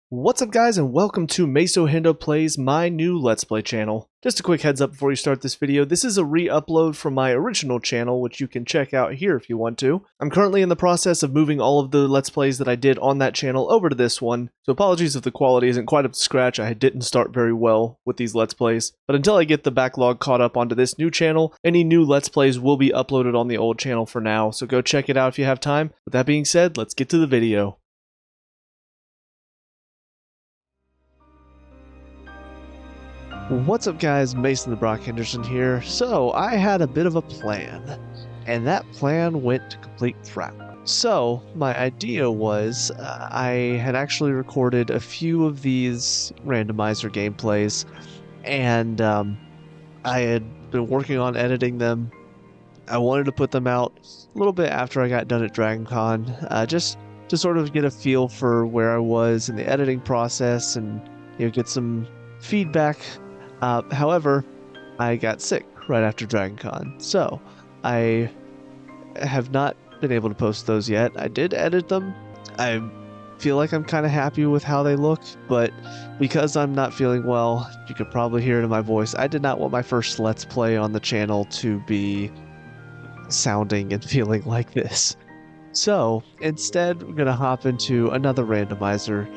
What's up guys and welcome to Meso Hendo Plays, my new Let's Play channel. Just a quick heads up before you start this video, this is a re-upload from my original channel which you can check out here if you want to. I'm currently in the process of moving all of the Let's Plays that I did on that channel over to this one, so apologies if the quality isn't quite up to scratch. I didn't start very well with these Let's Plays, but until I get the backlog caught up onto this new channel, any new Let's Plays will be uploaded on the old channel for now, so go check it out if you have time. With that being said, let's get to the video. What's up guys, Mason the Brock Henderson here. So I had a bit of a plan, and that plan went to complete crap. So my idea was I had actually recorded a few of these randomizer gameplays, and I had been working on editing them. I wanted to put them out a little bit after I got done at DragonCon, just to sort of get a feel for where I was in the editing process and get some feedback. However, I got sick right after DragonCon, so I have not been able to post those yet. I did edit them. I feel like I'm kind of happy with how they look, but because I'm not feeling well, you could probably hear it in my voice, I did not want my first Let's Play on the channel to be sounding and feeling like this. So instead, we're going to hop into another randomizer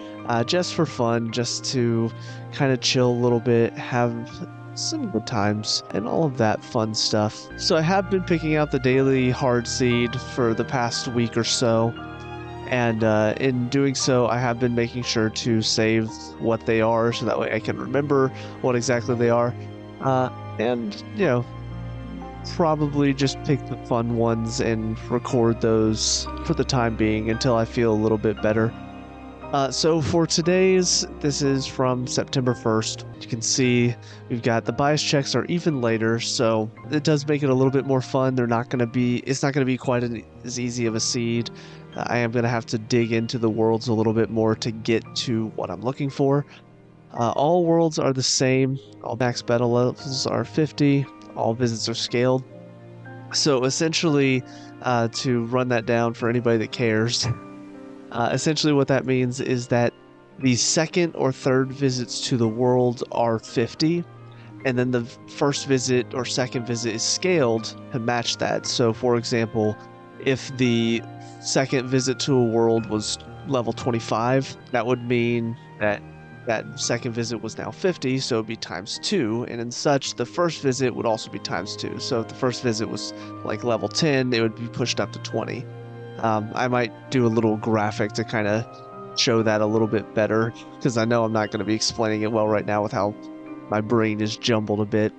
just for fun, just to kind of chill a little bit, have some good times, and all of that fun stuff. So I have been picking out the daily hard seed for the past week or so, and in doing so, I have been making sure to save what they are so that way I can remember what exactly they are, and probably just pick the fun ones and record those for the time being until I feel a little bit better. So for today's, this is from September 1st. You can see we've got the bias checks are even later, so it does make it a little bit more fun. It's not going to be quite as easy of a seed. I am going to have to dig into the worlds a little bit more to get to what I'm looking for. All worlds are the same. All max battle levels are 50. All visits are scaled. So essentially, to run that down for anybody that cares, essentially what that means is that the second or third visits to the world are 50, and then the first visit or second visit is scaled to match that. So for example, if the second visit to a world was level 25, that would mean that second visit was now 50, so it would be times 2, and in such, the first visit would also be times 2. So if the first visit was like level 10, it would be pushed up to 20. I might do a little graphic to kind of show that a little bit better, because I know I'm not going to be explaining it well right now with how my brain is jumbled a bit.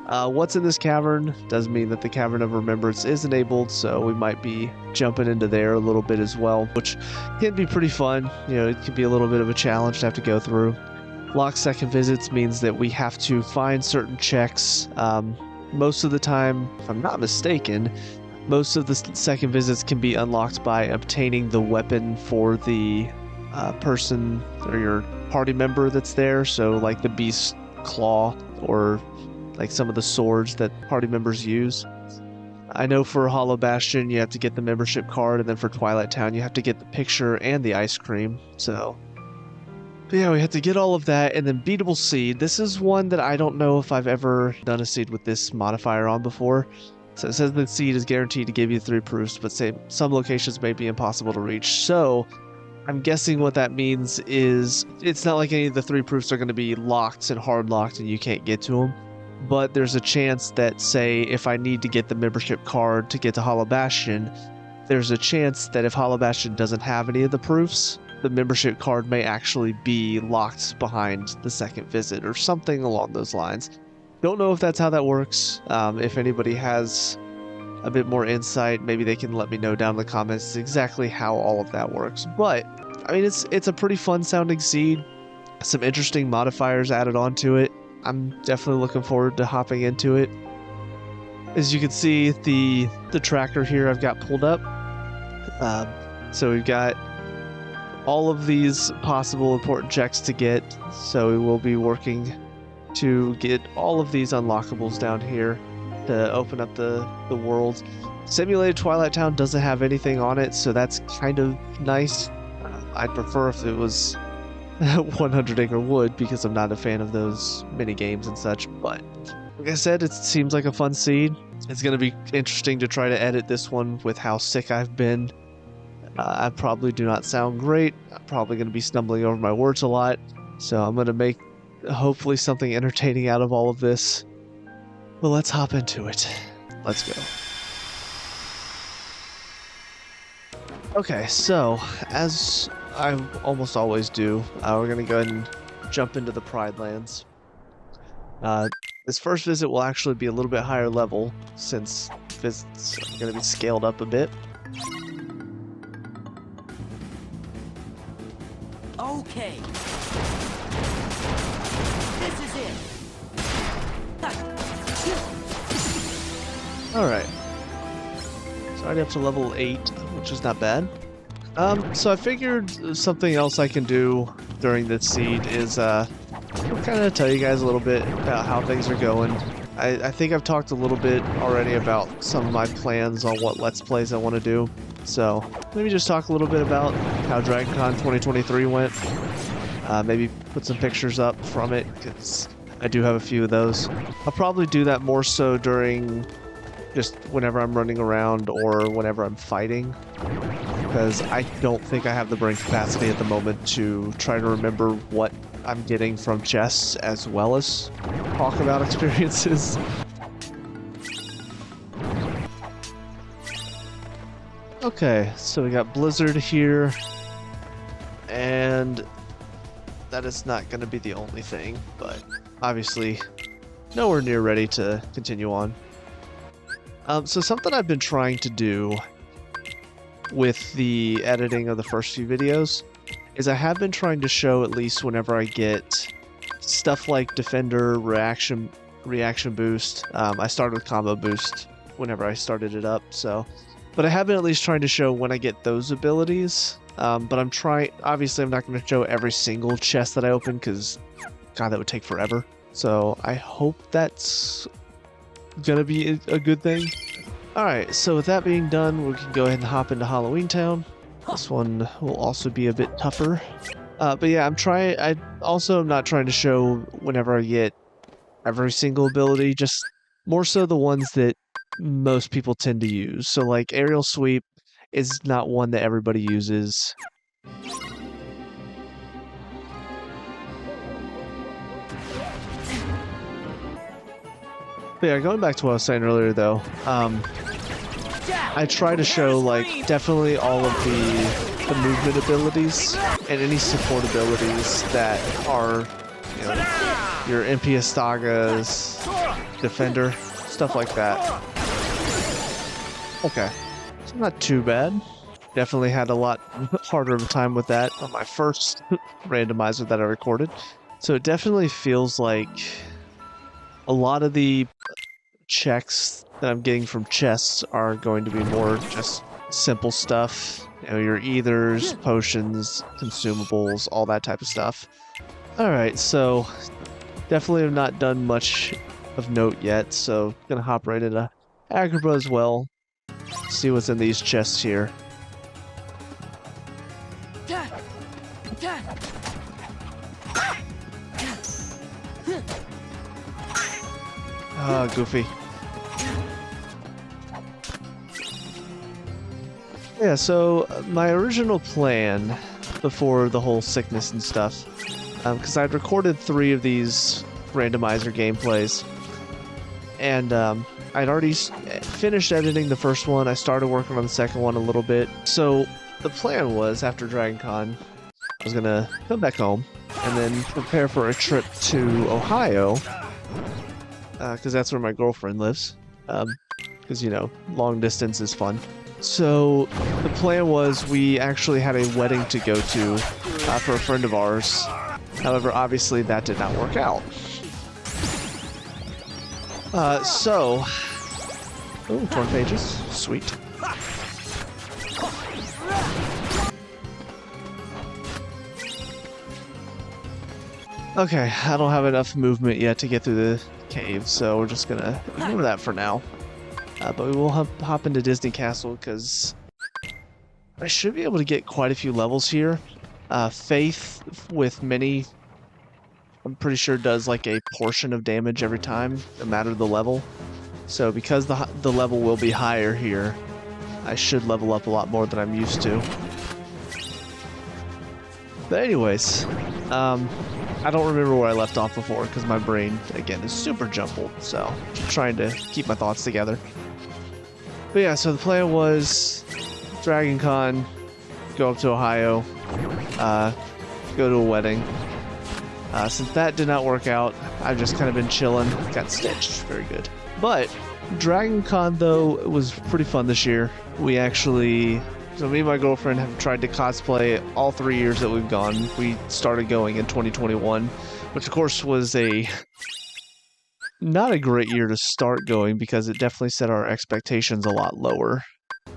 What's in this cavern does mean that the Cavern of Remembrance is enabled, so we might be jumping into there a little bit as well, which can be pretty fun. It can be a little bit of a challenge to have to go through. Locked second visits means that we have to find certain checks. Most of the time, if I'm not mistaken, most of the second visits can be unlocked by obtaining the weapon for the person or your party member that's there, so like the beast claw or like some of the swords that party members use. I know for Hollow Bastion you have to get the membership card, and then for Twilight Town you have to get the picture and the ice cream. So but yeah, we have to get all of that. And then beatable seed. This is one that I don't know if I've ever done a seed with this modifier on before. So it says the seed is guaranteed to give you 3 proofs, but say some locations may be impossible to reach. So I'm guessing what that means is it's not like any of the 3 proofs are going to be locked and hard locked and you can't get to them. But there's a chance that, say, if I need to get the membership card to get to Hollow Bastion, there's a chance that if Hollow Bastion doesn't have any of the proofs, the membership card may actually be locked behind the second visit or something along those lines. Don't know if that's how that works. If anybody has a bit more insight, maybe they can let me know down in the comments exactly how all of that works. But I mean, it's a pretty fun sounding seed. Some interesting modifiers added onto it. I'm definitely looking forward to hopping into it. As you can see, the tracker here I've got pulled up. So we've got all of these possible important checks to get. So we will be working to get all of these unlockables down here to open up the world. Simulated Twilight Town doesn't have anything on it, so that's kind of nice. I'd prefer if it was 100 Acre Wood because I'm not a fan of those mini games and such. But like I said, it seems like a fun seed. It's going to be interesting to try to edit this one with how sick I've been. I probably do not sound great. I'm probably going to be stumbling over my words a lot. So I'm going to make hopefully something entertaining out of all of this. But let's hop into it. Let's go. Okay, so as I almost always do, we're going to go ahead and jump into the Pride Lands. This first visit will actually be a little bit higher level since visits are going to be scaled up a bit. Okay. This is it. Alright. It's already up to level 8, which is not bad. So I figured something else I can do during this seed is kind of tell you guys a little bit about how things are going. I think I've talked a little bit already about some of my plans on what Let's Plays I want to do. So maybe just talk a little bit about how DragonCon 2023 went. Maybe put some pictures up from it, because I do have a few of those. I'll probably do that more so during just whenever I'm running around or whenever I'm fighting, because I don't think I have the brain capacity at the moment to try to remember what I'm getting from chests as well as talk about experiences. Okay, so we got Blizzard here, and that is not going to be the only thing, but obviously nowhere near ready to continue on. So something I've been trying to do with the editing of the first few videos is I have been trying to show, at least whenever I get stuff like Defender, Reaction Boost. I started with Combo Boost whenever I started it up, so... But I have been at least trying to show when I get those abilities. But I'm trying... Obviously, I'm not going to show every single chest that I open, because, God, that would take forever. So I hope that's going to be a good thing. Alright, so with that being done, we can go ahead and hop into Halloween Town. This one will also be a bit tougher. But yeah, I also am not trying to show whenever I get every single ability, just more so the ones that most people tend to use. So like Aerial Sweep is not one that everybody uses. But yeah, going back to what I was saying earlier though, I try to show like definitely all of the movement abilities and any support abilities that are, you know, your MP Astagas, Defender, stuff like that. Okay, so not too bad. Definitely had a lot harder of a time with that on my first randomizer that I recorded. So it definitely feels like a lot of the checks that I'm getting from chests are going to be more just simple stuff. You know, your ethers, potions, consumables, all that type of stuff. Alright, so definitely have not done much of note yet, so gonna hop right into Agrabah as well. See what's in these chests here. Ah, goofy. Yeah, so my original plan before the whole sickness and stuff, because I'd recorded 3 of these randomizer gameplays, and I'd already finished editing the first one. I started working on the second one a little bit. So the plan was, after DragonCon, I was gonna come back home and then prepare for a trip to Ohio, because that's where my girlfriend lives. Because, you know, long distance is fun. So the plan was we actually had a wedding to go to for a friend of ours. However, obviously that did not work out. Oh, torn pages. Sweet. Okay, I don't have enough movement yet to get through the cave, so we're just gonna ignore that for now. But we will hop into Disney Castle, because I should be able to get quite a few levels here. Faith with Mini, I'm pretty sure does like a portion of damage every time, no matter the level. So because the level will be higher here, I should level up a lot more than I'm used to. But anyways, I don't remember where I left off before because my brain, again, is super jumbled. So just trying to keep my thoughts together. But yeah, so the plan was Dragon Con, go up to Ohio, go to a wedding. Since that did not work out, I've just kind of been chilling. Got stitched, very good. But Dragon Con, though, was pretty fun this year. We actually, so me and my girlfriend have tried to cosplay all 3 years that we've gone. We started going in 2021, which of course was not a great year to start going because it definitely set our expectations a lot lower.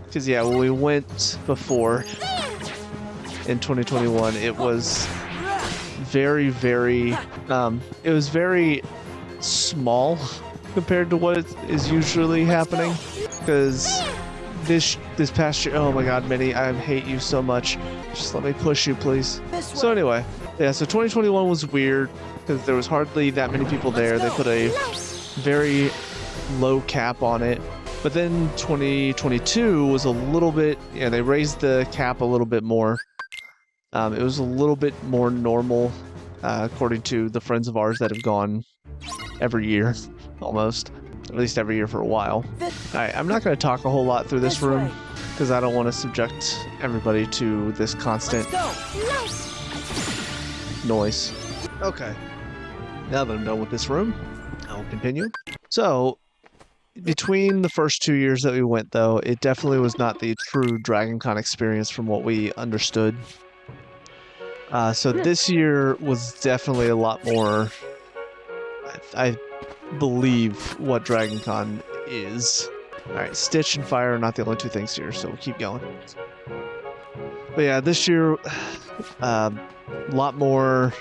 Because yeah, when we went before in 2021, it was very, very, it was very small compared to what is usually happening. Because this past year, oh my god, Minnie, I hate you so much. Just let me push you, please. So anyway, yeah, so 2021 was weird because there was hardly that many people there. They put a very low cap on it. But then 2022 was a little bit, yeah, they raised the cap a little bit more. It was a little bit more normal, according to the friends of ours that have gone every year, almost. At least every year for a while. Alright, I'm not going to talk a whole lot through this room, because I don't want to subject everybody to this constant noise. Okay, now that I'm done with this room, I'll continue. So, between the first 2 years that we went, though, it definitely was not the true Dragon Con experience from what we understood. So this year was definitely a lot more, I believe, what Dragon Con is. Alright, Stitch and Fire are not the only two things here, so we'll keep going. But yeah, this year, a lot more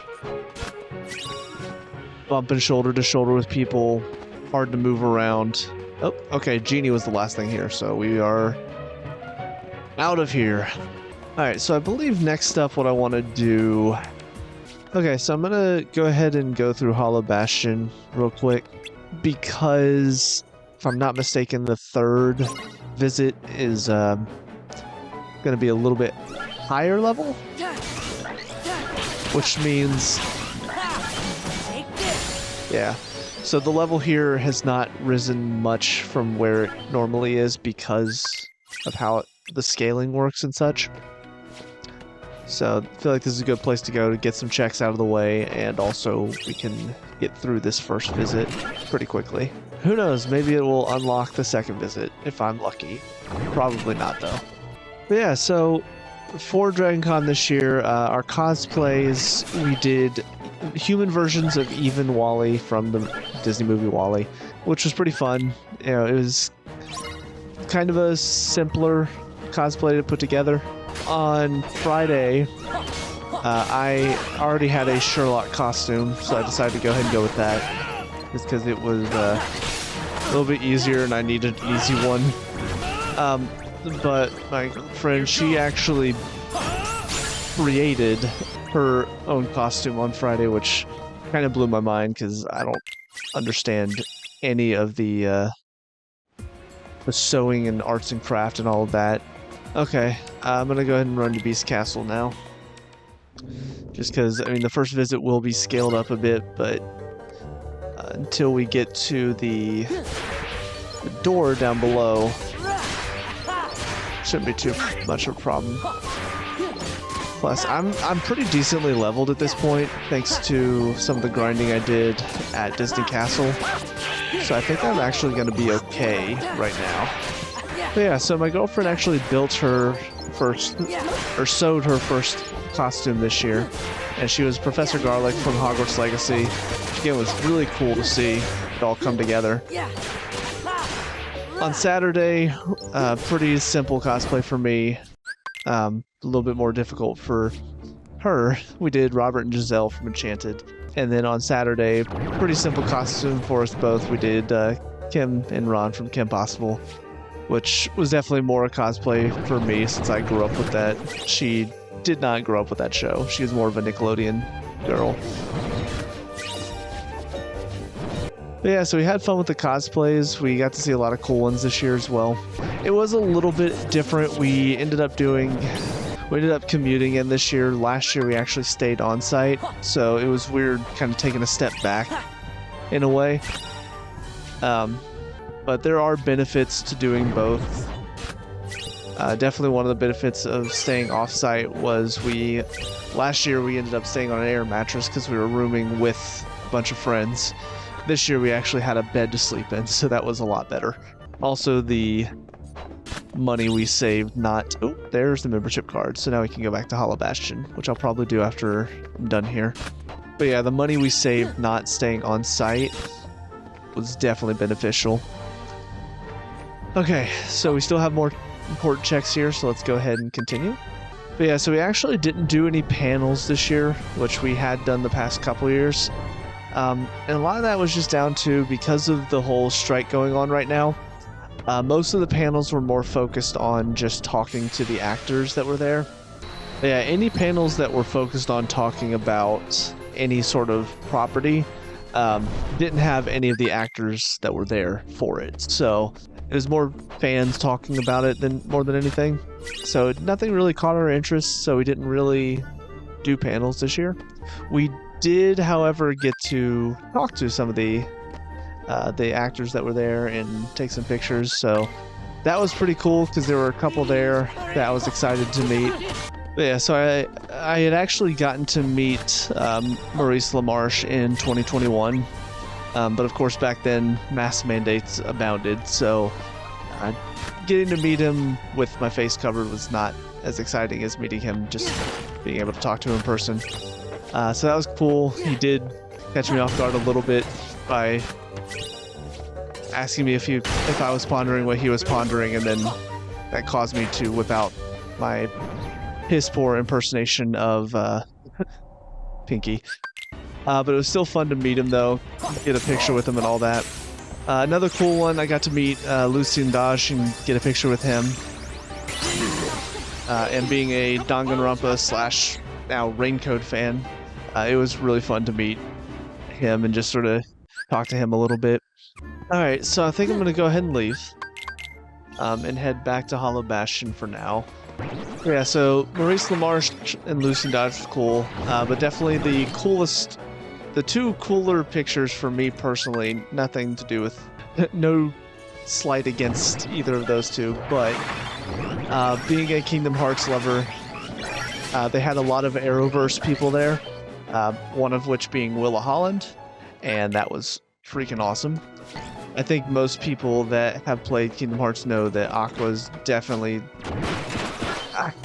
bumping shoulder to shoulder with people, hard to move around. Oh, okay, Genie was the last thing here, so we are out of here. Alright, so I believe next up what I want to do... Okay, so I'm going to go ahead and go through Hollow Bastion real quick, because, if I'm not mistaken, the third visit is going to be a little bit higher level, which means... Yeah, so the level here has not risen much from where it normally is because of how the scaling works and such. So I feel like this is a good place to go to get some checks out of the way, and also we can get through this first visit pretty quickly. Who knows, maybe it will unlock the second visit if I'm lucky. Probably not though. But yeah, so for Dragon Con this year, our cosplays, we did human versions of even Wally from the Disney movie Wally, which was pretty fun. You know, it was kind of a simpler cosplay to put together. On Friday, I already had a Sherlock costume, so I decided to go ahead and go with that, just because it was a little bit easier and I needed an easy one. But my friend, she actually created her own costume on Friday, which kind of blew my mind because I don't understand any of the sewing and arts and craft and all of that. Okay, I'm gonna go ahead and run to Beast Castle now. Just because, I mean, the first visit will be scaled up a bit, but until we get to the door down below, shouldn't be too much of a problem. Plus, I'm pretty decently leveled at this point, thanks to some of the grinding I did at Disney Castle. So I think I'm actually going to be okay right now. But yeah, so my girlfriend actually built her first, or sewed her first costume this year, and she was Professor Garlic from Hogwarts Legacy, which again was really cool to see it all come together. On Saturday, pretty simple cosplay for me, a little bit more difficult for her. We did Robert and Giselle from Enchanted, and then on Saturday, pretty simple costume for us both. We did Kim and Ron from Kim Possible, which was definitely more a cosplay for me since I grew up with that. She did not grow up with that show. She was more of a Nickelodeon girl. But yeah, so we had fun with the cosplays. We got to see a lot of cool ones this year as well. It was a little bit different. We ended up commuting in this year. Last year we actually stayed on site, so it was weird kind of taking a step back in a way. But there are benefits to doing both. Definitely one of the benefits of staying off-site was last year we ended up staying on an air mattress because we were rooming with a bunch of friends. This year we actually had a bed to sleep in, so that was a lot better. Also, the money we saved oh, there's the membership card, so now we can go back to Hollow Bastion, which I'll probably do after I'm done here. But yeah, the money we saved not staying on site was definitely beneficial. Okay, so we still have more important checks here, so let's go ahead and continue. But yeah, so we actually didn't do any panels this year, which we had done the past couple years. And a lot of that was just down to because of the whole strike going on right now. Most of the panels were more focused on just talking to the actors that were there. But yeah, any panels that were focused on talking about any sort of property didn't have any of the actors that were there for it. So it was more fans talking about it more than anything. So nothing really caught our interest, so we didn't really do panels this year. We did, however, get to talk to some of the actors that were there and take some pictures, so that was pretty cool because there were a couple there that I was excited to meet. But yeah, so I had actually gotten to meet Maurice LaMarche in 2021, but of course back then mask mandates abounded, so getting to meet him with my face covered was not as exciting as meeting him, just being able to talk to him in person. So that was cool. He did catch me off guard a little bit by asking me if I was pondering what he was pondering, and then that caused me to whip out my piss poor impersonation of Pinky. But it was still fun to meet him, though, get a picture with him and all that. Another cool one, I got to meet Lucien Dage and get a picture with him. And being a Danganronpa / now Raincoat fan, it was really fun to meet him and just sort of talk to him a little bit. Alright, so I think I'm going to go ahead and leave and head back to Hollow Bastion for now. Yeah, so Maurice LaMarche and Lucien Dage was cool, but definitely the two cooler pictures for me personally, nothing to do with, no slight against either of those two, but being a Kingdom Hearts lover, they had a lot of Arrowverse people there, one of which being Willa Holland, and that was freaking awesome. I think most people that have played Kingdom Hearts know that Aqua's definitely,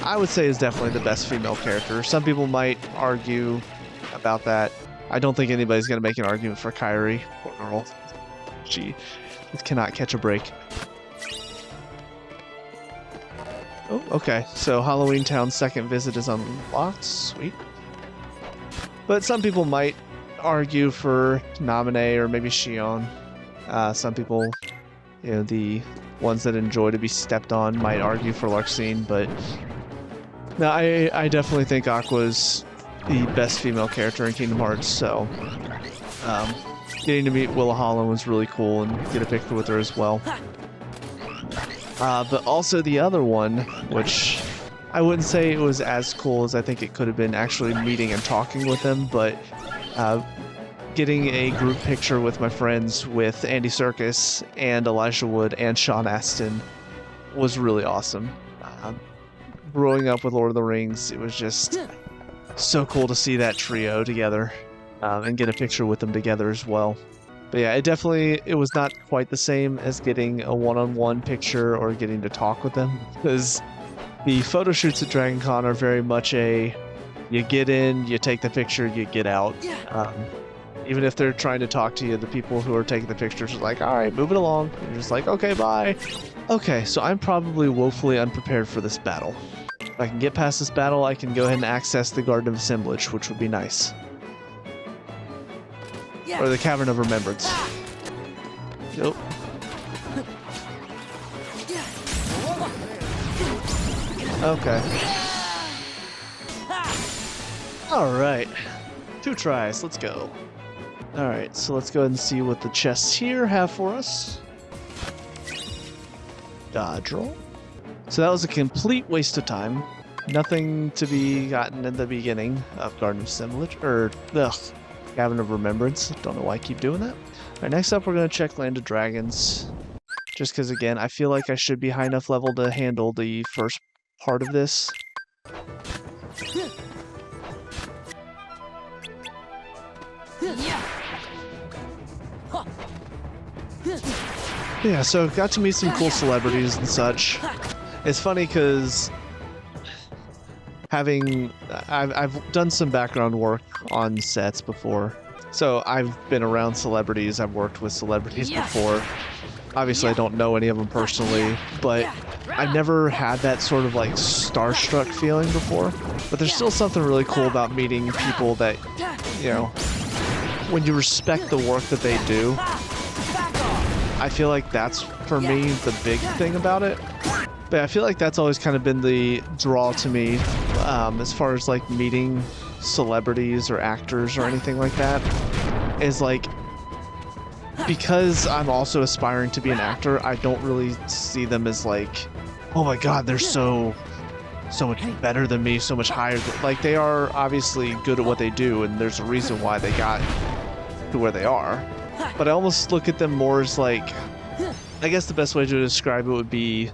I would say, is definitely the best female character. Some people might argue about that. I don't think anybody's going to make an argument for Kairi. Poor girl. She cannot catch a break. Oh, okay. So Halloween Town's second visit is unlocked. Sweet. But some people might argue for Naminé or maybe Shion. Some people, you know, the ones that enjoy to be stepped on might argue for Larxene, but no, I definitely think Aqua's the best female character in Kingdom Hearts, so getting to meet Willa Holland was really cool and get a picture with her as well. But also the other one, which I wouldn't say it was as cool as I think it could have been actually meeting and talking with them, but getting a group picture with my friends with Andy Serkis and Elijah Wood and Sean Astin was really awesome. Growing up with Lord of the Rings, it was just so cool to see that trio together and get a picture with them together as well. But yeah, it was not quite the same as getting a one-on-one picture or getting to talk with them, because the photo shoots at Dragon Con are very much you get in, you take the picture, you get out. Even if they're trying to talk to you, the people who are taking the pictures are like, all right, move it along. You're just like, okay, bye. Okay, so I'm probably woefully unprepared for this battle. If I can get past this battle, I can go ahead and access the Garden of Assemblage, which would be nice. Or the Cavern of Remembrance. Nope. Okay. Alright. 2 tries, let's go. Alright, so let's go ahead and see what the chests here have for us. Dodge roll. So that was a complete waste of time. Nothing to be gotten in the beginning of Garden of Assemblage, or Cabin of Remembrance. Don't know why I keep doing that. Alright, next up we're going to check Land of Dragons. Just because, again, I feel like I should be high enough level to handle the first part of this. Yeah, so got to meet some cool celebrities and such. It's funny because I've done some background work on sets before. So I've been around celebrities, I've worked with celebrities before. Obviously I don't know any of them personally, but I never had that sort of like starstruck feeling before. But there's still something really cool about meeting people that, you know, when you respect the work that they do. I feel like that's, for me, the big thing about it. But I feel like that's always kind of been the draw to me, as far as like meeting celebrities or actors or anything like that, is like, because I'm also aspiring to be an actor, I don't really see them as like, oh my god, they're so much better than me, so much higher. Like, they are obviously good at what they do, and there's a reason why they got to where they are. But I almost look at them more as like, I guess the best way to describe it would be,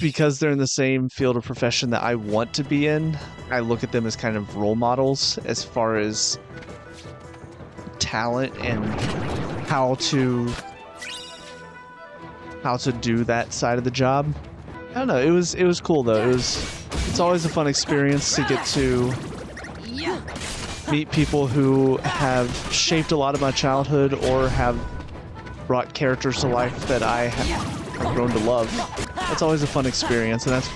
because they're in the same field of profession that I want to be in, I look at them as kind of role models as far as talent and how to do that side of the job. I don't know, it was cool though. It's always a fun experience to get to meet people who have shaped a lot of my childhood or have brought characters to life that I have grown to love. That's always a fun experience, and that's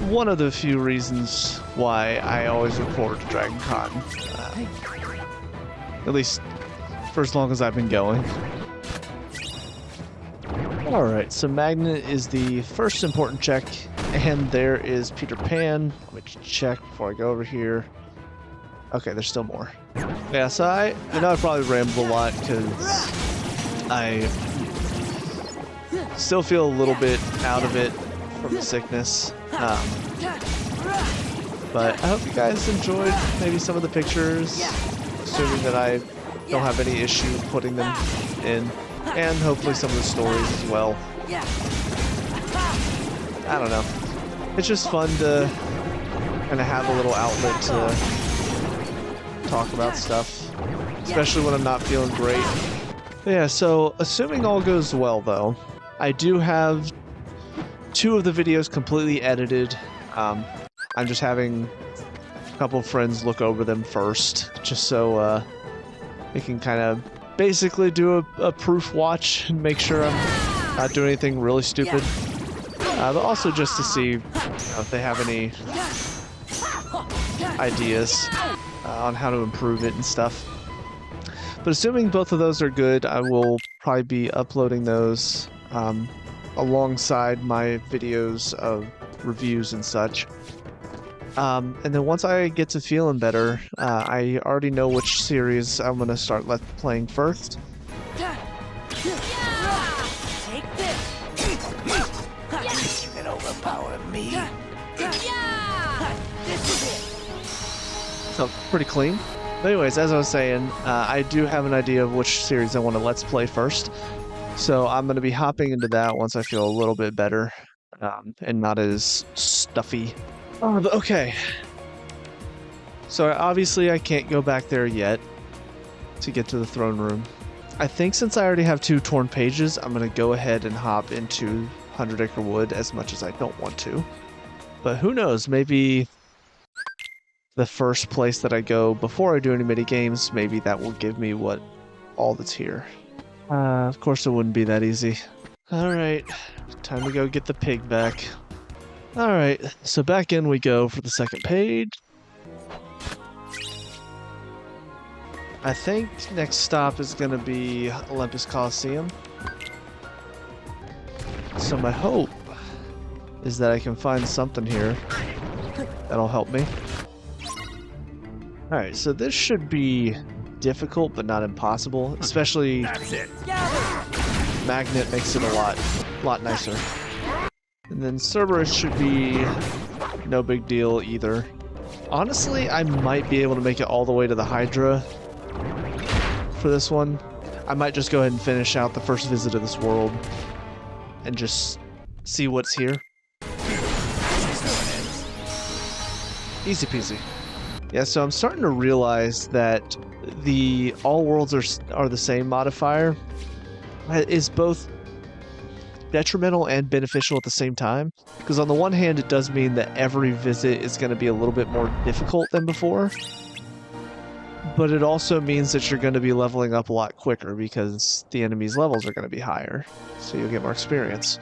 one of the few reasons why I always look forward to Dragon Con. At least for as long as I've been going. Alright, so Magnet is the first important check, and there is Peter Pan, which check before I go over here. Okay, there's still more. Yeah, so I know I probably rambled a lot because I still feel a little bit out of it from the sickness. But I hope you guys enjoyed maybe some of the pictures, assuming that I don't have any issue putting them in, and hopefully some of the stories as well. I don't know. It's just fun to kind of have a little outlet to talk about stuff, especially when I'm not feeling great. But yeah, so assuming all goes well though, I do have 2 of the videos completely edited. I'm just having a couple of friends look over them first, just so we can kind of basically do a proof watch and make sure I'm not doing anything really stupid. But also just to see, you know, if they have any ideas on how to improve it and stuff. But assuming both of those are good, I will probably be uploading those alongside my videos of reviews and such. And then once I get to feeling better, I already know which series I'm going to start playing first. Take this. You can overpower me. This is it. So, pretty clean. But anyways, as I was saying, I do have an idea of which series I want to Let's Play first. So I'm going to be hopping into that once I feel a little bit better and not as stuffy. Oh, but okay. So obviously I can't go back there yet to get to the throne room. I think since I already have 2 torn pages, I'm going to go ahead and hop into 100 Acre Wood as much as I don't want to. But who knows, maybe the first place that I go before I do any mini games, maybe that will give me all that's here. Of course it wouldn't be that easy. Alright, time to go get the pig back. Alright, so back in we go for the second page. I think next stop is going to be Olympus Coliseum. So my hope is that I can find something here that'll help me. Alright, so this should be difficult, but not impossible. Especially That's it. Magnet makes it a lot nicer. And then Cerberus should be no big deal either. Honestly, I might be able to make it all the way to the Hydra for this one. I might just go ahead and finish out the first visit of this world and just see what's here. Easy peasy. Yeah, so I'm starting to realize that the all worlds are the same modifier is both detrimental and beneficial at the same time. Because on the one hand, it does mean that every visit is going to be a little bit more difficult than before. But it also means that you're going to be leveling up a lot quicker because the enemy's levels are going to be higher. So you'll get more experience.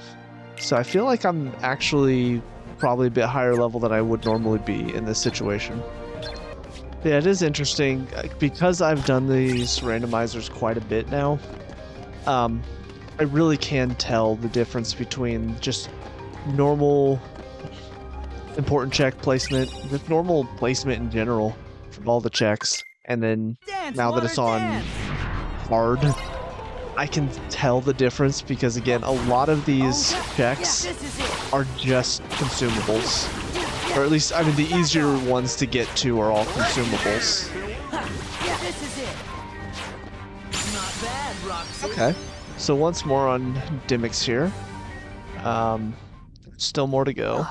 So I feel like I'm actually probably a bit higher level than I would normally be in this situation. Yeah, it is interesting because I've done these randomizers quite a bit now. I really can tell the difference between just normal important check placement, just normal placement in general from all the checks, and then now that it's on hard, I can tell the difference because again, a lot of these checks are just consumables. Or at least, I mean, the easier ones to get to are all consumables. Okay, so once more on Dimmicks here. Still more to go.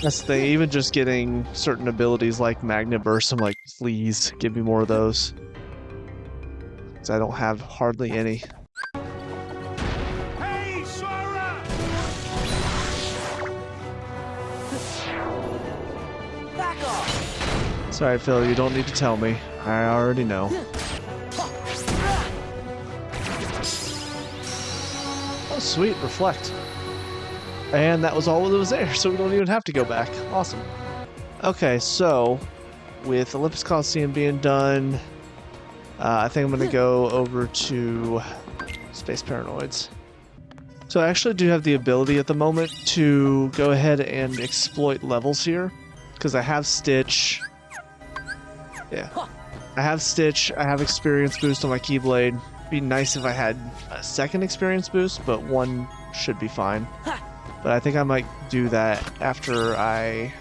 That's the thing, even just getting certain abilities like Magnet Burst, I'm like, please give me more of those. Because I don't have hardly any. Sorry, Phil, you don't need to tell me. I already know. Oh, sweet, reflect. And that was all that was there, so we don't even have to go back. Awesome. Okay, so with Olympus Coliseum being done, I think I'm going to go over to Space Paranoids. So I actually do have the ability at the moment to go ahead and exploit levels here, because I have Stitch. Yeah. I have Stitch, I have experience boost on my Keyblade. Be nice if I had a second experience boost, but one should be fine. But I think I might do that after I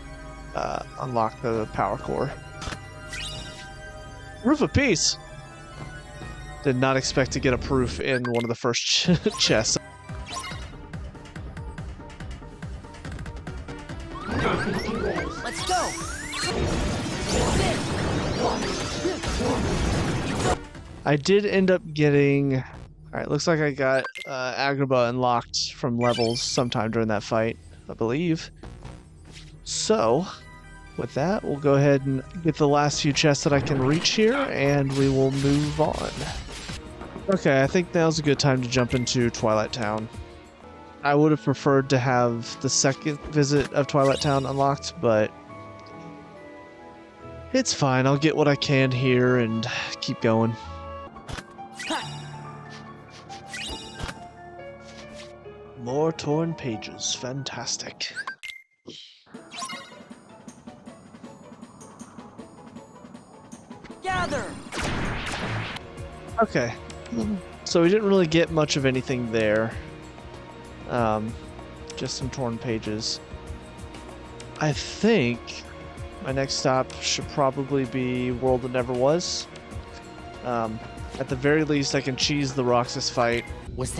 unlock the power core. Roof of Peace! Did not expect to get a proof in one of the first chests. Let's go! I did end up getting... Alright, looks like I got Agrabah unlocked from levels sometime during that fight, I believe. So, with that, we'll go ahead and get the last few chests that I can reach here, and we will move on. Okay, I think now's a good time to jump into Twilight Town. I would have preferred to have the second visit of Twilight Town unlocked, but it's fine. I'll get what I can here and keep going. More torn pages. Fantastic. Gather. Okay. So we didn't really get much of anything there. Just some torn pages. I think my next stop should probably be World That Never Was. At the very least, I can cheese the Roxas fight. Was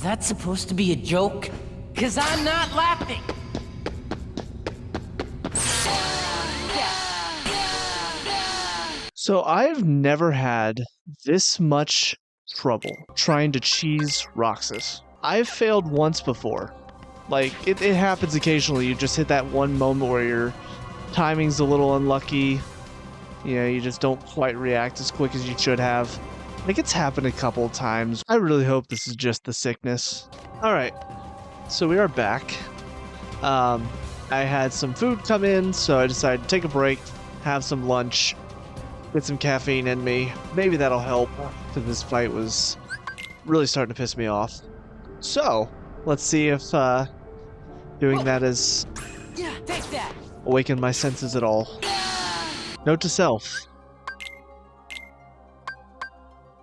that supposed to be a joke? 'Cause I'm not laughing! So I've never had this much trouble trying to cheese Roxas. I've failed once before. Like, it happens occasionally. You just hit that one moment where your timing's a little unlucky. You know, you just don't quite react as quick as you should have. Like, it's happened a couple of times. I really hope this is just the sickness. Alright, so we are back. I had some food come in, so I decided to take a break, have some lunch, get some caffeine in me. Maybe that'll help, because this fight was really starting to piss me off. So, let's see if doing that is Take that. awaken my senses at all. Note to self.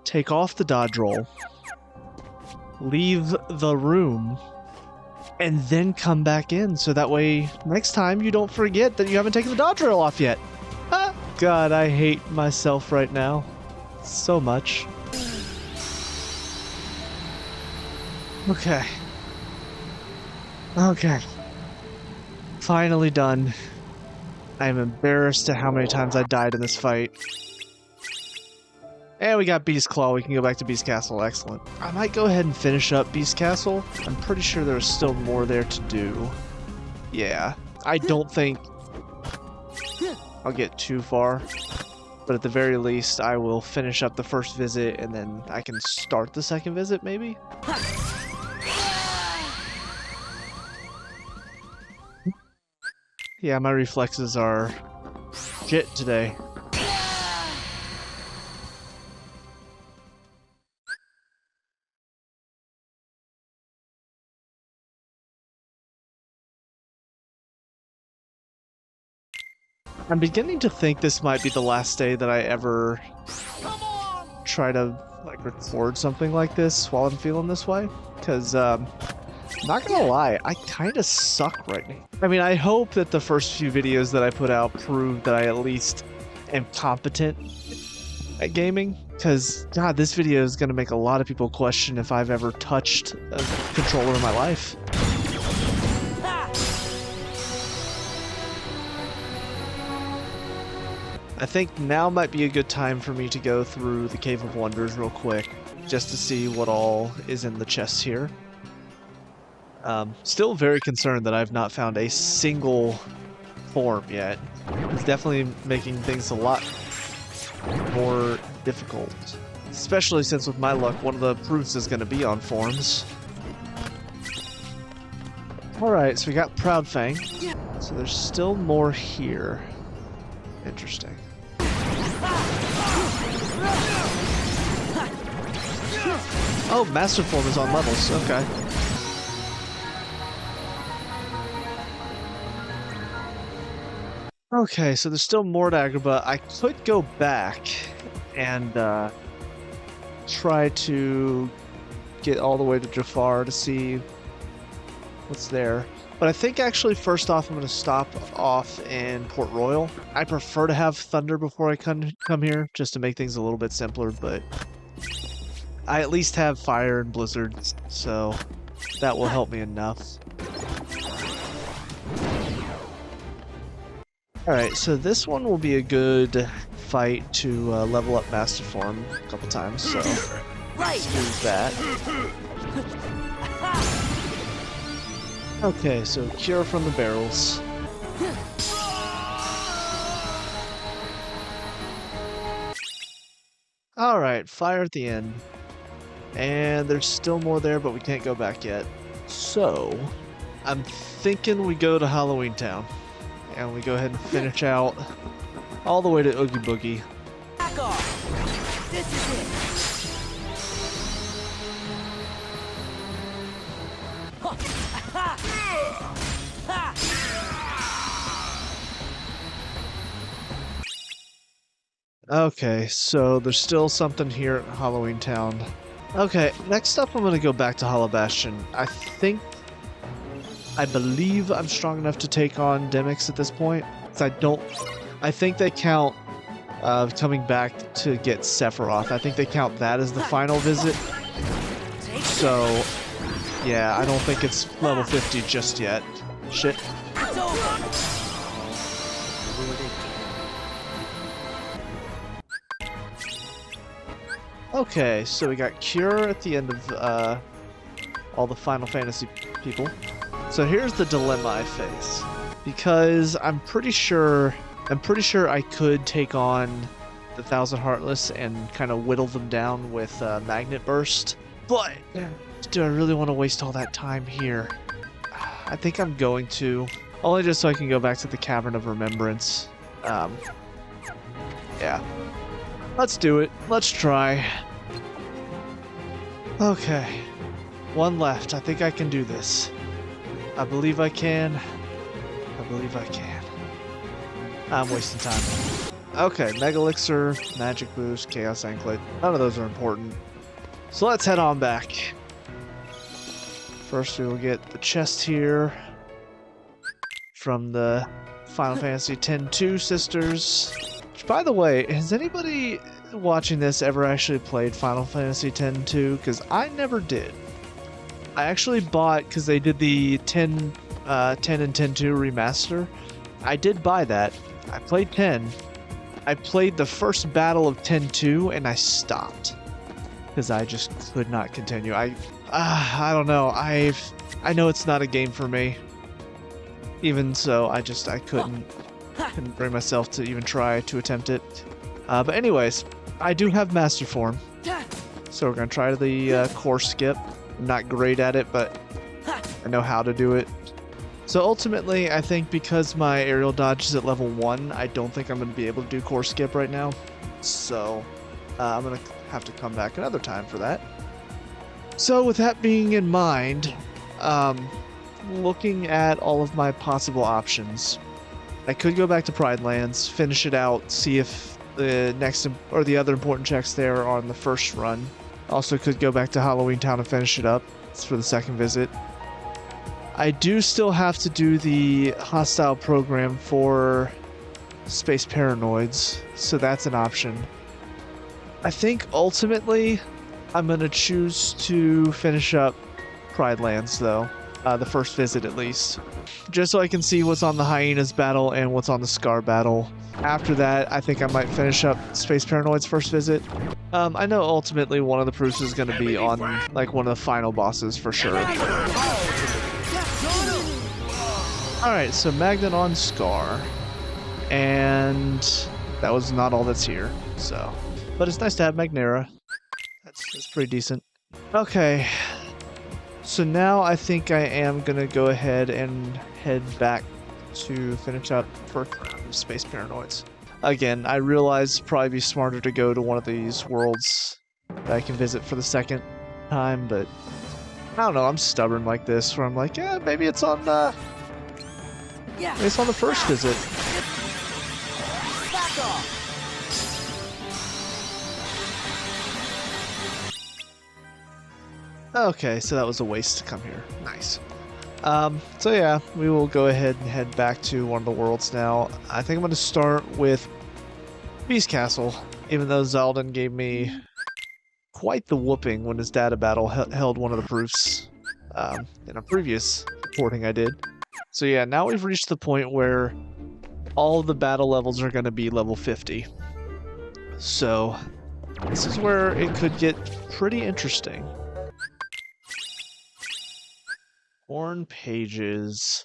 Take off the dodge roll. Leave the room. And then come back in, so that way next time you don't forget that you haven't taken the dodge rail off yet. Ah, God, I hate myself right now. So much. Okay. Okay. Finally done. I am embarrassed at how many times I died in this fight. And we got Beast Claw. We can go back to Beast Castle. Excellent. I might go ahead and finish up Beast Castle. I'm pretty sure there's still more there to do. Yeah. I don't think I'll get too far. But at the very least, I will finish up the first visit and then I can start the second visit, maybe? Yeah, my reflexes are shit today. I'm beginning to think this might be the last day that I ever try to like record something like this while I'm feeling this way. Because, not gonna lie, I kind of suck right now. I mean, I hope that the first few videos that I put out prove that I at least am competent at gaming. Because, God, this video is gonna make a lot of people question if I've ever touched a controller in my life. I think now might be a good time for me to go through the Cave of Wonders real quick, just to see what all is in the chests here. Still very concerned that I've not found a single form yet. It's definitely making things a lot more difficult. Especially since with my luck, one of the proofs is going to be on forms. Alright, so we got Proudfang. So there's still more here. Interesting. Oh, Master Form is on levels. Okay. Okay, so there's still more to Agrabah. I could go back and try to get all the way to Jafar to see what's there. But I think actually first off I'm going to stop off in Port Royal. I prefer to have Thunder before I come here, just to make things a little bit simpler, but I at least have Fire and Blizzard, so that will help me enough. Alright, so this one will be a good fight to level up Master Form a couple times, so let's do that. Okay, so Cure from the barrels. Alright, Fire at the end. And there's still more there, but we can't go back yet. So, I'm thinking we go to Halloween Town. And we go ahead and finish out all the way to Oogie Boogie. Back off. This is it. Okay, so there's still something here at Halloween Town. Okay, next up I'm going to go back to Hollow Bastion. I believe I'm strong enough to take on Demyx at this point. I think they count coming back to get Sephiroth. I think they count that as the final visit. So, yeah, I don't think it's level 50 just yet. Shit. Okay, so we got Cure at the end of all the Final Fantasy people. So here's the dilemma I face, because I'm pretty sure I could take on the Thousand Heartless and kind of whittle them down with Magnet Burst, but do I really want to waste all that time here? I think I'm going to, only just so I can go back to the Cavern of Remembrance. Yeah. Let's do it. Let's try. Okay. One left. I think I can do this. I believe I can. I believe I can. I'm wasting time. Okay, Mega Elixir, Magic Boost, Chaos Anklet. None of those are important. So let's head on back. First we will get the chest here from the Final Fantasy X-2 sisters. Which, by the way, has anybody watching this ever actually played Final Fantasy X-2? Because I never did. I actually bought, because they did the 10 and 10-2 remaster. I did buy that. I played 10. I played the first battle of 10-2 and I stopped. Because I just could not continue. I don't know. I know it's not a game for me. Even so, I couldn't bring myself to even try to attempt it. But anyways, I do have Master Form. So we're going to try the core skip. I'm not great at it, but I know how to do it. So ultimately, I think because my aerial dodge is at level 1, I don't think I'm going to be able to do core skip right now. So I'm going to have to come back another time for that. So with that being in mind, looking at all of my possible options, I could go back to Pride Lands, finish it out, see if the next or the other important checks there are on the first run. Also could go back to Halloween Town and finish it up. It's for the second visit. I do still have to do the hostile program for Space Paranoids, so that's an option. I think ultimately I'm going to choose to finish up Pride Lands though, the first visit at least. Just so I can see what's on the Hyenas battle and what's on the Scar battle. After that, I think I might finish up Space Paranoid's first visit. I know ultimately one of the proofs is going to be on like one of the final bosses for sure. Alright, so Magnet on Scar. And that was not all that's here, so. But it's nice to have Magnera. That's pretty decent. Okay. So now I think I am going to go ahead and head back to finish up first round of Space Paranoids. Again, I realize it'd probably be smarter to go to one of these worlds that I can visit for the second time, but I don't know, I'm stubborn like this, where I'm like, yeah, maybe it's on maybe it's on the first visit. Back off. Okay, so that was a waste to come here. Nice. So yeah, we will go ahead and head back to one of the worlds now. I think I'm going to start with Beast Castle, even though Zaldin gave me quite the whooping when his data battle held one of the proofs in a previous recording I did. So yeah, now we've reached the point where all of the battle levels are going to be level 50. So this is where it could get pretty interesting. Torn pages.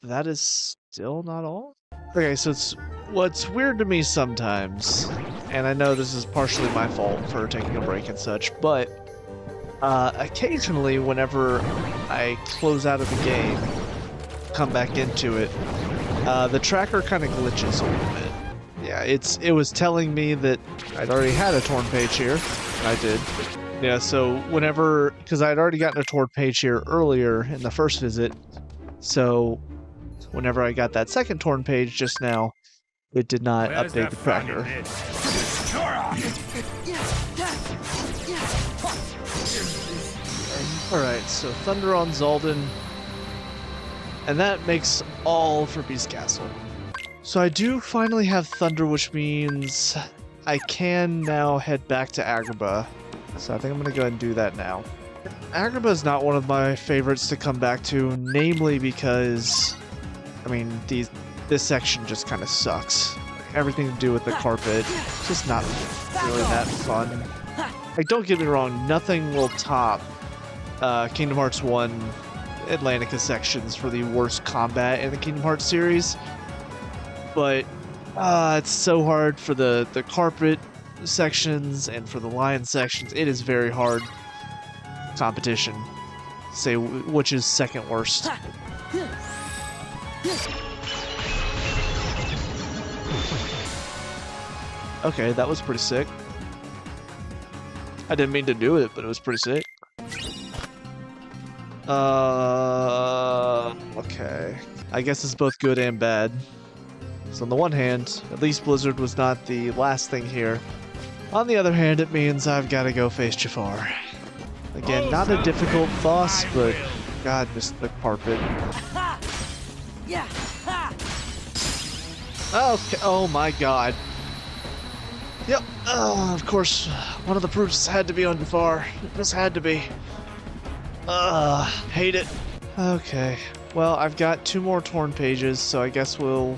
That is still not all? Okay, so it's what's weird to me sometimes, and I know this is partially my fault for taking a break and such, but occasionally whenever I close out of the game, come back into it, the tracker kind of glitches a little bit. Yeah, it was telling me that I'd already had a torn page here, and I did. Yeah, so whenever, because I'd already gotten a torn page here earlier in the first visit, so whenever I got that second torn page just now, it did not update the tracker. Alright, so Thunder on Zaldin, and that makes all for Beast Castle. So I do finally have Thunder, which means I can now head back to Agrabah. So I think I'm going to go ahead and do that now. Agrabah is not one of my favorites to come back to, namely because, I mean, this section just kind of sucks. Everything to do with the carpet, it's just not really that fun. Like, don't get me wrong, nothing will top Kingdom Hearts 1 Atlantica sections for the worst combat in the Kingdom Hearts series. But it's so hard for the carpet sections and for the lion sections. It is very hard competition. Say which is second worst. Okay, that was pretty sick. I didn't mean to do it, but it was pretty sick. Okay. I guess it's both good and bad. So on the one hand, at least Blizzard was not the last thing here. On the other hand, it means I've got to go face Jafar. Again, not a difficult boss, but God, missed the carpet. Ha! Yeah! Ha! Okay, oh my God. Yep, of course, one of the proofs had to be on Jafar. This had to be. Hate it. Okay, well, I've got 2 more torn pages, so I guess we'll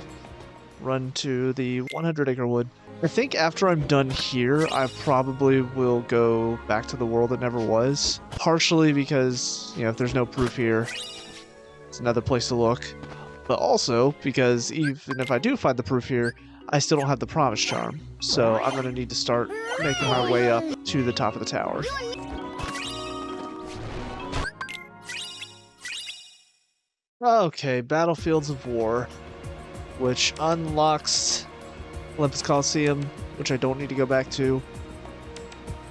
run to the 100 Acre Wood. I think after I'm done here, I probably will go back to the world that never was. Partially because, you know, if there's no proof here, it's another place to look. But also because even if I do find the proof here, I still don't have the Promise Charm. So I'm going to need to start making my way up to the top of the tower. Okay, Battlefields of War, which unlocks Olympus Coliseum, which I don't need to go back to.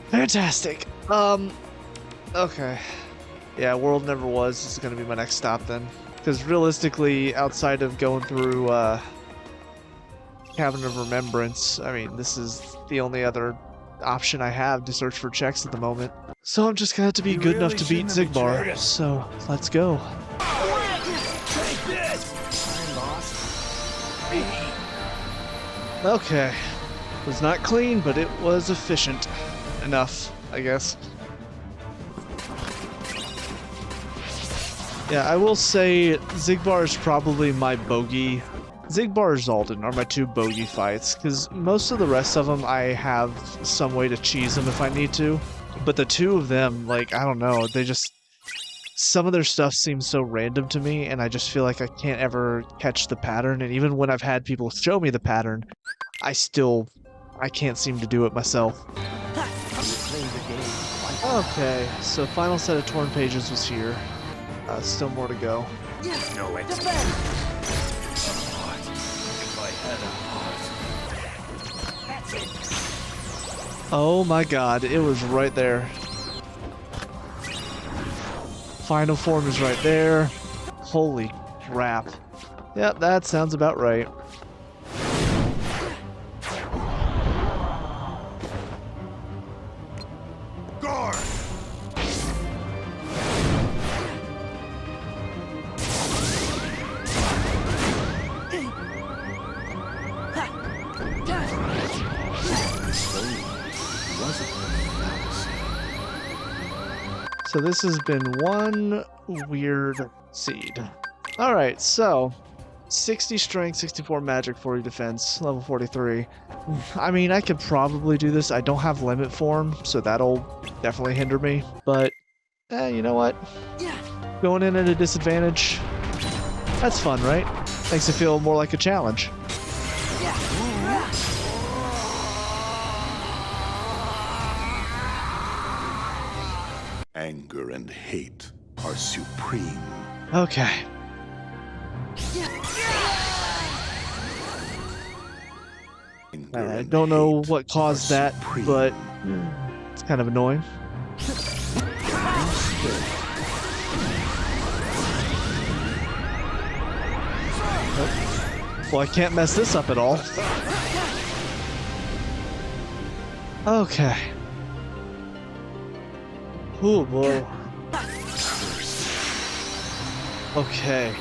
Fantastic. Okay. Yeah, World Never Was is going to be my next stop then. Because realistically, outside of going through Cavern of Remembrance, I mean, this is the only other option I have to search for checks at the moment. So I'm just going to have to be good enough to beat Xigbar. So, let's go. Okay. Was not clean, but it was efficient enough, I guess. Yeah, I will say Xigbar is probably my bogey. Xigbar or Zaldin are my 2 bogey fights, because most of the rest of them I have some way to cheese them if I need to. But the 2 of them, like, I don't know, they just... Some of their stuff seems so random to me, and I just feel like I can't ever catch the pattern, and even when I've had people show me the pattern, I can't seem to do it myself. Okay, so final set of torn pages was here. Still more to go. No, it's Oh my God, it was right there. Final form is right there. Holy crap. Yep, that sounds about right. Guard! So this has been one weird seed. Alright, so 60 strength, 64 magic, 40 defense, level 43. I mean, I could probably do this. I don't have limit form, so that'll definitely hinder me. But, you know what? Going in at a disadvantage, that's fun, right? Makes it feel more like a challenge. Anger and hate are supreme. Okay. I don't know what caused that, but it's kind of annoying. Well, I can't mess this up at all. Okay. Oh boy. Okay.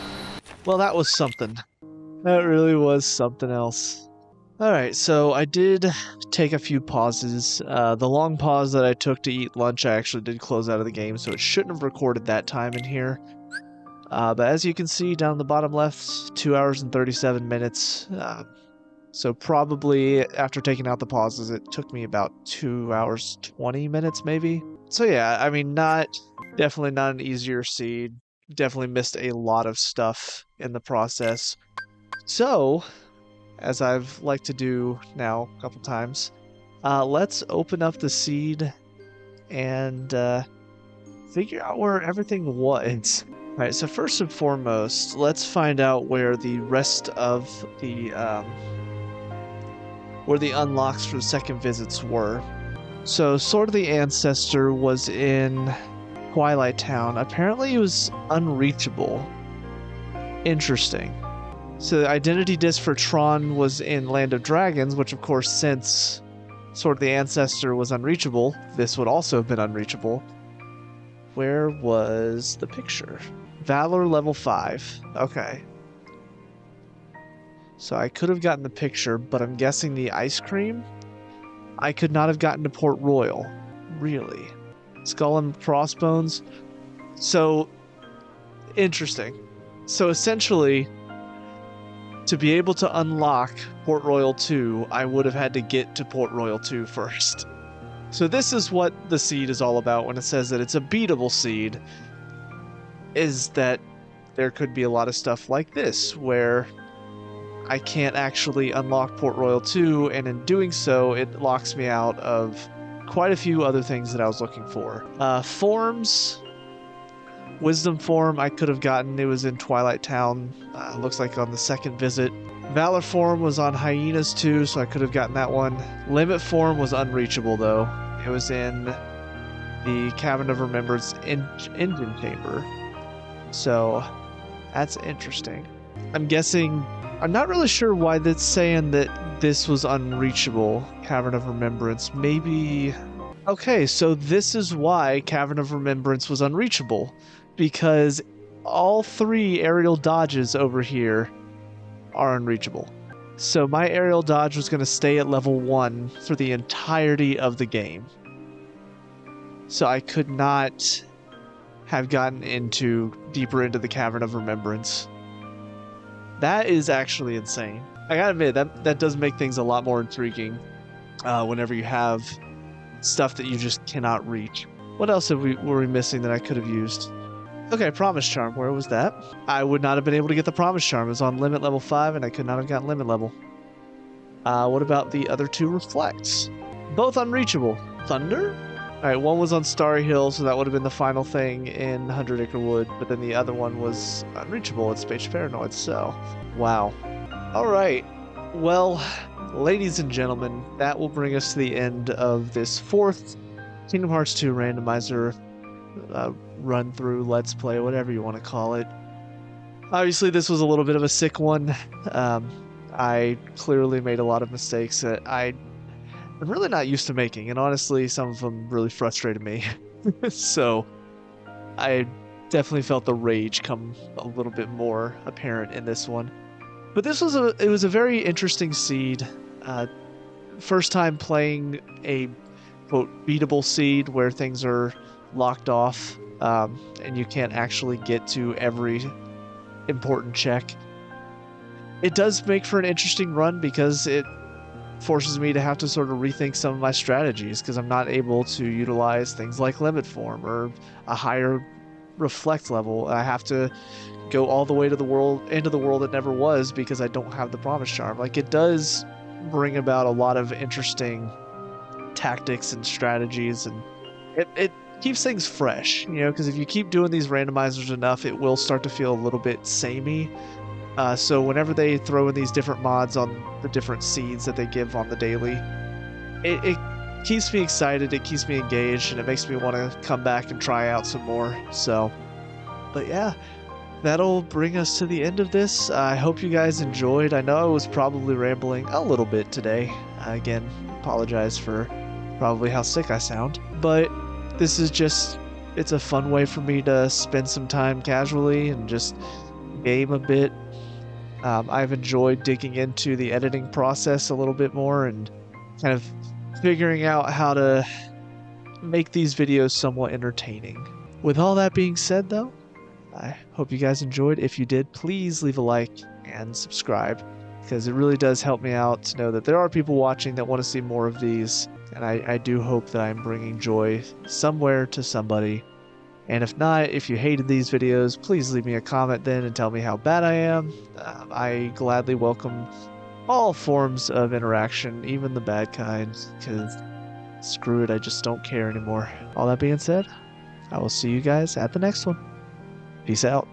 Well, that was something. That really was something else. Alright, so I did take a few pauses. The long pause that I took to eat lunch, I actually did close out of the game, so it shouldn't have recorded that time in here. But as you can see down the bottom left, 2 hours and 37 minutes. So probably after taking out the pauses, it took me about 2 hours, 20 minutes maybe. So yeah, I mean, definitely not an easier seed. Definitely missed a lot of stuff in the process. So, as I've liked to do now a couple times, let's open up the seed and figure out where everything was. Alright, so first and foremost, let's find out where the rest of the unlocks for the second visits were. So, Sword of the Ancestor was in Twilight Town. Apparently it was unreachable. Interesting. So the identity disc for Tron was in Land of Dragons, which of course, since Sword of the Ancestor was unreachable, this would also have been unreachable. Where was the picture? Valor level 5. Okay. So I could have gotten the picture, but I'm guessing the ice cream? I could not have gotten to Port Royal. Really? Skull and Crossbones? So, interesting. So essentially, to be able to unlock Port Royal 2, I would have had to get to Port Royal 2 first. So this is what the seed is all about when it says that it's a beatable seed, is that there could be a lot of stuff like this, where I can't actually unlock Port Royal 2, and in doing so, it locks me out of quite a few other things that I was looking for. Forms. Wisdom form I could have gotten. It was in Twilight Town. Looks like on the second visit. Valor form was on Hyenas too, so I could have gotten that one. Limit form was unreachable though. It was in the Cavern of Remembrance engine chamber. So that's interesting. I'm guessing, I'm not really sure why that's saying that this was unreachable, Cavern of Remembrance. Maybe, okay, so this is why Cavern of Remembrance was unreachable, because all 3 aerial dodges over here are unreachable. So my aerial dodge was going to stay at level 1 for the entirety of the game. So I could not have gotten deeper into the Cavern of Remembrance. That is actually insane. I gotta admit, that does make things a lot more intriguing whenever you have stuff that you just cannot reach. What else were we missing that I could have used? Okay, Promise Charm, where was that? I would not have been able to get the Promise Charm. It was on Limit level 5, and I could not have gotten Limit level. What about the other 2 Reflects? Both unreachable. Thunder? Alright, one was on Starry Hill, so that would have been the final thing in 100 Acre Wood, but then the other one was unreachable at Space Paranoid, so... Wow. Alright, well, ladies and gentlemen, that will bring us to the end of this 4th Kingdom Hearts 2 Randomizer run through, let's play, whatever you want to call it. Obviously this was a little bit of a sick one. I clearly made a lot of mistakes that I'm really not used to making, and honestly some of them really frustrated me. So I definitely felt the rage come a little bit more apparent in this one. But this was a very interesting seed. First time playing a quote beatable seed where things are locked off, and you can't actually get to every important check. It does make for an interesting run because it forces me to have to sort of rethink some of my strategies, because I'm not able to utilize things like Limit Form or a higher Reflect level. I have to go all the way to the world, into the world that never was, because I don't have the Promise Charm. Like, it does bring about a lot of interesting tactics and strategies, and it keeps things fresh, you know, because if you keep doing these randomizers enough, it will start to feel a little bit samey. So whenever they throw in these different mods on the different seeds that they give on the daily, it keeps me excited, it keeps me engaged, and it makes me want to come back and try out some more. So, but yeah, that'll bring us to the end of this. I hope you guys enjoyed. I know I was probably rambling a little bit today. Again, apologize for probably how sick I sound, but this is just, it's a fun way for me to spend some time casually and just game a bit. I've enjoyed digging into the editing process a little bit more and kind of figuring out how to make these videos somewhat entertaining. With all that being said though, I hope you guys enjoyed. If you did, please leave a like and subscribe, because it really does help me out to know that there are people watching that want to see more of these, and I do hope that I'm bringing joy somewhere to somebody. And if not, if you hated these videos, please leave me a comment then and tell me how bad I am. I gladly welcome all forms of interaction, even the bad kinds, because screw it, I just don't care anymore. All that being said, I will see you guys at the next one. Peace out.